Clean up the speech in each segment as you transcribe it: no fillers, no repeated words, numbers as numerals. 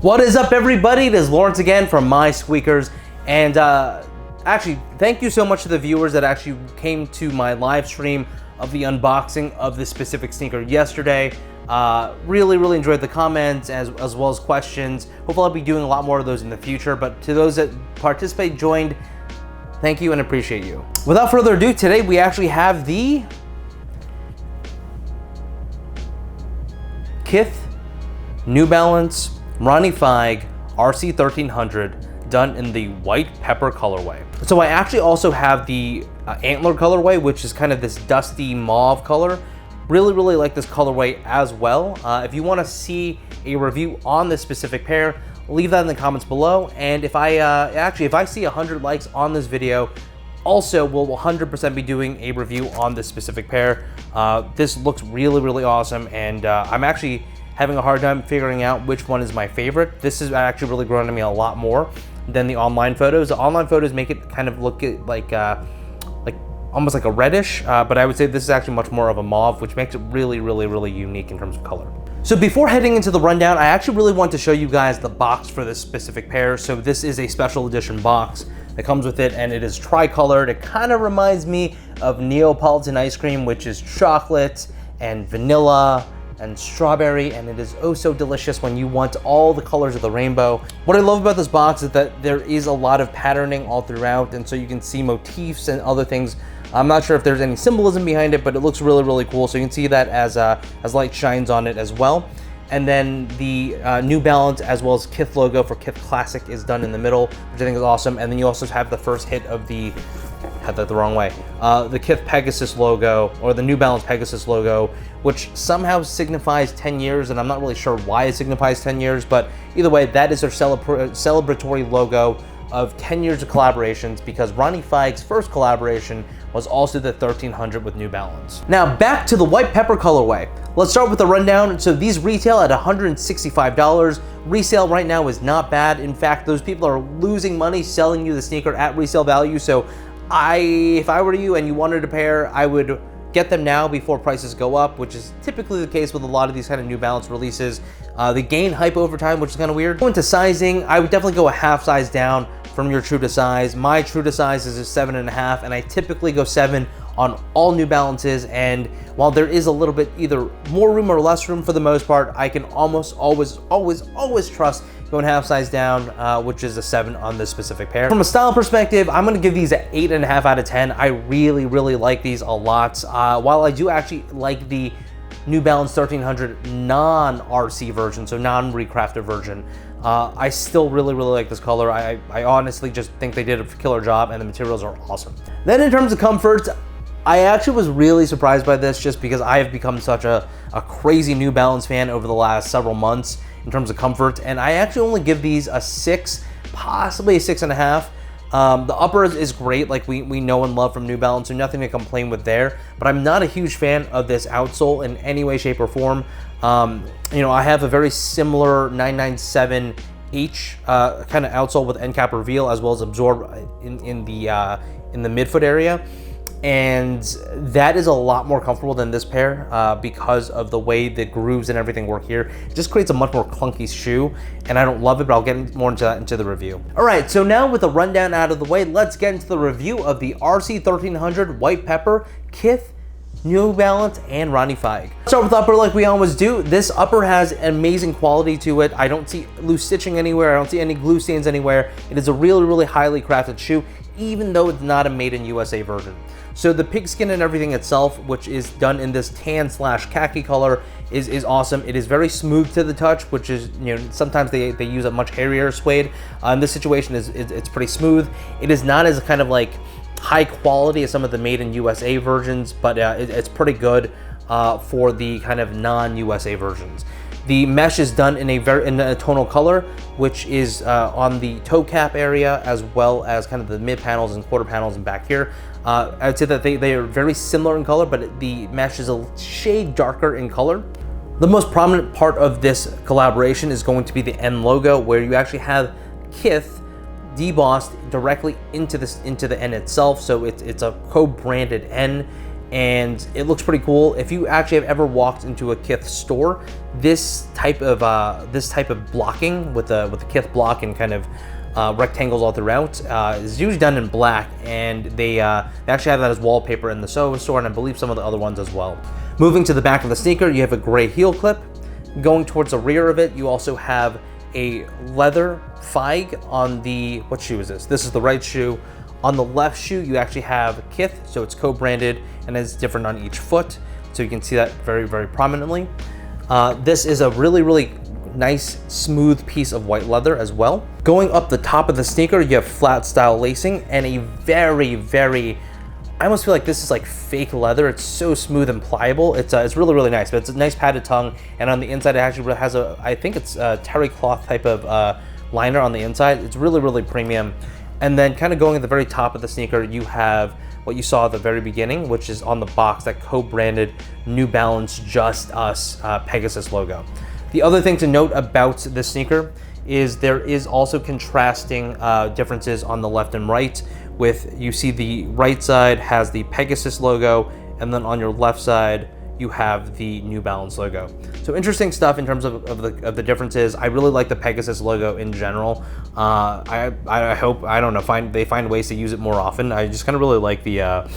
What is up, everybody? It is Lawrence again from My Squeakers, and actually, thank you so much to the viewers that actually came to my live stream of the unboxing of this specific sneaker yesterday. Really enjoyed the comments as well as questions. Hopefully I'll be doing a lot more of those in the future, but to those that joined, thank you and appreciate you. Without further ado, today we actually have the Kith New Balance Ronnie Fieg RC1300 done in the white pepper colorway. So I actually also have the antler colorway, which is kind of this dusty mauve color. Really like this colorway as well. If you want to see a review on this specific pair, leave that in the comments below. And if I see 100 likes on this video, also we'll 100% be doing a review on this specific pair. This looks really awesome, and I'm actually having a hard time figuring out which one is my favorite. This is actually really growing on me a lot more than the online photos. The online photos make it kind of look like almost like a reddish, but I would say this is actually much more of a mauve, which makes it really unique in terms of color. So before heading into the rundown, I actually really want to show you guys the box for this specific pair. So this is a special edition box that comes with it, and it is tri-colored. It kind of reminds me of Neapolitan ice cream, which is chocolate and vanilla and strawberry, and it is oh so delicious when you want all the colors of the rainbow. What I love about this box is that there is a lot of patterning all throughout, and so you can see motifs and other things. I'm not sure if there's any symbolism behind it, but it looks really cool. So you can see that as light shines on it as well. And then the New Balance as well as Kith logo for Kith Classic is done in the middle, which I think is awesome. And then you also have the first hit of the, had that the wrong way, the Kith Pegasus logo, or the New Balance Pegasus logo, which somehow signifies 10 years, and I'm not really sure why it signifies 10 years, but either way, that is their celebratory logo of 10 years of collaborations, because Ronnie Fieg's first collaboration was also the 1300 with New Balance. Now back to the white pepper colorway. Let's start with the rundown. So these retail at $165. Resale right now is not bad. In fact, those people are losing money selling you the sneaker at resale value. So if I were you and you wanted a pair, I would get them now before prices go up, which is typically the case with a lot of these kind of New Balance releases. They gain hype over time, which is kind of weird. Going to sizing, I would definitely go a half size down from your true to size. My true to size is a 7.5, and I typically go 7 on all New Balances. And while there is a little bit either more room or less room for the most part, I can almost always trust going half size down, which is a 7 on this specific pair. From a style perspective, I'm gonna give these an 8.5 out of 10. I really like these a lot. While I do actually like the New Balance 1300 non-RC version, so non-recrafted version, I still really like this color. I honestly just think they did a killer job, and the materials are awesome. Then in terms of comfort, I actually was really surprised by this, just because I have become such a crazy New Balance fan over the last several months in terms of comfort, and I actually only give these a 6, possibly a 6.5. The upper is great, like we know and love from New Balance, so nothing to complain with there, but I'm not a huge fan of this outsole in any way, shape, or form. You know, I have a very similar 997H kind of outsole with ENCAP Reveal, as well as Absorb in the midfoot area, and that is a lot more comfortable than this pair because of the way the grooves and everything work here. It just creates a much more clunky shoe, and I don't love it, but I'll get more into that into the review. All right, so now with the rundown out of the way, let's get into the review of the RC1300 White Pepper Kith New Balance and Ronnie Fieg. Start with the upper like we always do. This upper has amazing quality to it. I don't see loose stitching anywhere. I don't see any glue stains anywhere. It is a really highly crafted shoe, even though it's not a made in USA version. So the pigskin and everything itself, which is done in this tan/khaki color, is awesome. It is very smooth to the touch, which is, you know, sometimes they use a much hairier suede. In this situation, it's pretty smooth. It is not as kind of like high quality as some of the made in USA versions, but it's pretty good for the kind of non-USA versions. The mesh is done in a tonal color, which is on the toe cap area, as well as kind of the mid panels and quarter panels and back here. I'd say that they are very similar in color, but the mesh is a shade darker in color. The most prominent part of this collaboration is going to be the N logo, where you actually have Kith debossed directly into the N itself. So it's a co-branded N, and it looks pretty cool. If you actually have ever walked into a Kith store, this type of blocking with the Kith block and kind of rectangles all throughout is usually done in black, and they actually have that as wallpaper in the Soho store, and I believe some of the other ones as well. Moving to the back of the sneaker, you have a gray heel clip. Going towards the rear of it, you also have a leather Fieg on the, what shoe is this? This is the right shoe. On the left shoe, you actually have Kith, so it's co-branded and it's different on each foot. So you can see that very, very prominently. This is a really, really nice, smooth piece of white leather as well. Going up the top of the sneaker, you have flat style lacing and a very, very, I almost feel like this is like fake leather. It's so smooth and pliable. It's really, really nice, but it's a nice padded tongue. And on the inside, it actually has I think it's a terry cloth type of liner on the inside. It's really, really premium. And then kind of going at the very top of the sneaker, you have what you saw at the very beginning, which is on the box, that co-branded New Balance Just Us Pegasus logo. The other thing to note about this sneaker is there is also contrasting differences on the left and right. With, you see the right side has the Pegasus logo, and then on your left side you have the New Balance logo. So interesting stuff in terms of the differences. I really like the Pegasus logo in general. I hope, I don't know, they find ways to use it more often. I just kind of really like the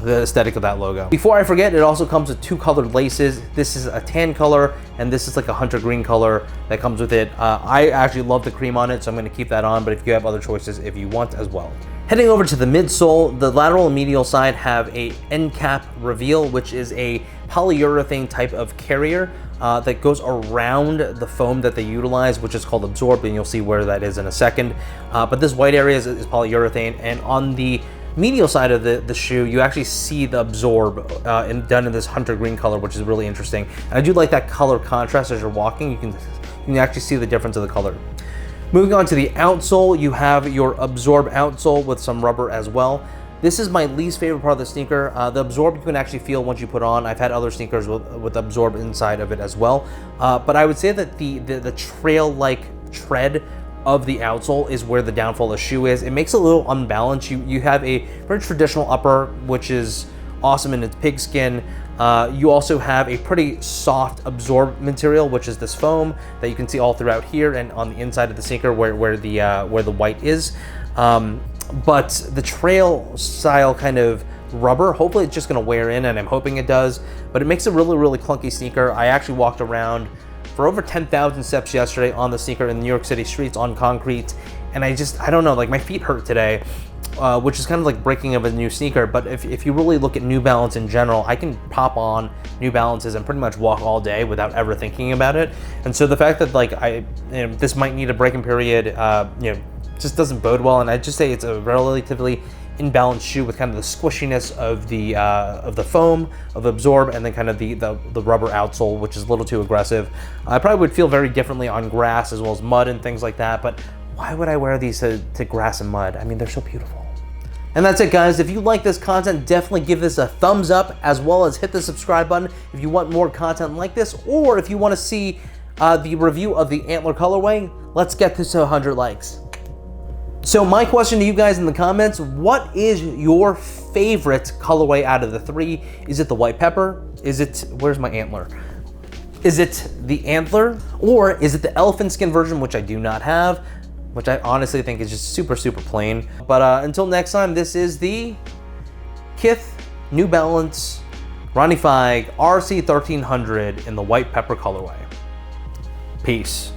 aesthetic of that logo. Before I forget, it also comes with two colored laces. This is a tan color, and this is like a hunter green color that comes with it. I actually love the cream on it, so I'm gonna keep that on, but if you have other choices, if you want as well. Heading over to the midsole, the lateral and medial side have a ENCAP Reveal, which is a polyurethane type of carrier that goes around the foam that they utilize, which is called absorb, and you'll see where that is in a second. But this white area is polyurethane, and on the medial side of the shoe, you actually see the absorb done in this hunter green color, which is really interesting. And I do like that color contrast as you're walking. You can actually see the difference of the color. Moving on to the outsole, you have your absorb outsole with some rubber as well. This is my least favorite part of the sneaker. The absorb you can actually feel once you put on. I've had other sneakers with absorb inside of it as well. But I would say that the trail-like tread of the outsole is where the downfall of the shoe is. It makes it a little unbalanced. You have a very traditional upper, which is awesome in its pigskin. You also have a pretty soft absorb material, which is this foam that you can see all throughout here and on the inside of the sneaker where the white is. But the trail style kind of rubber, hopefully it's just gonna wear in, and I'm hoping it does, but it makes a really, really clunky sneaker. I actually walked around for over 10,000 steps yesterday on the sneaker in New York City streets on concrete, and I don't know, like my feet hurt today, which is kind of like breaking of a new sneaker. But if you really look at New Balance in general, I can pop on New Balances and pretty much walk all day without ever thinking about it. And so the fact that like this might need a break-in period, just doesn't bode well. And I just say it's a relatively imbalanced shoe with kind of the squishiness of the foam of absorb, and then kind of the rubber outsole, which is a little too aggressive. I probably would feel very differently on grass as well as mud and things like that, but why would I wear these to grass and mud? I mean, they're so beautiful. And that's it, guys. If you like this content, definitely give this a thumbs up, as well as hit the subscribe button if you want more content like this, or if you want to see the review of the Antler colorway. Let's get this to 100 likes. So my question to you guys in the comments, what is your favorite colorway out of the three? Is it the white pepper? Is it, where's my antler? Is it the antler, or is it the elephant skin version, which I do not have, which I honestly think is just super, super plain. But until next time, this is the Kith New Balance Ronnie Fieg RC1300 in the white pepper colorway. Peace.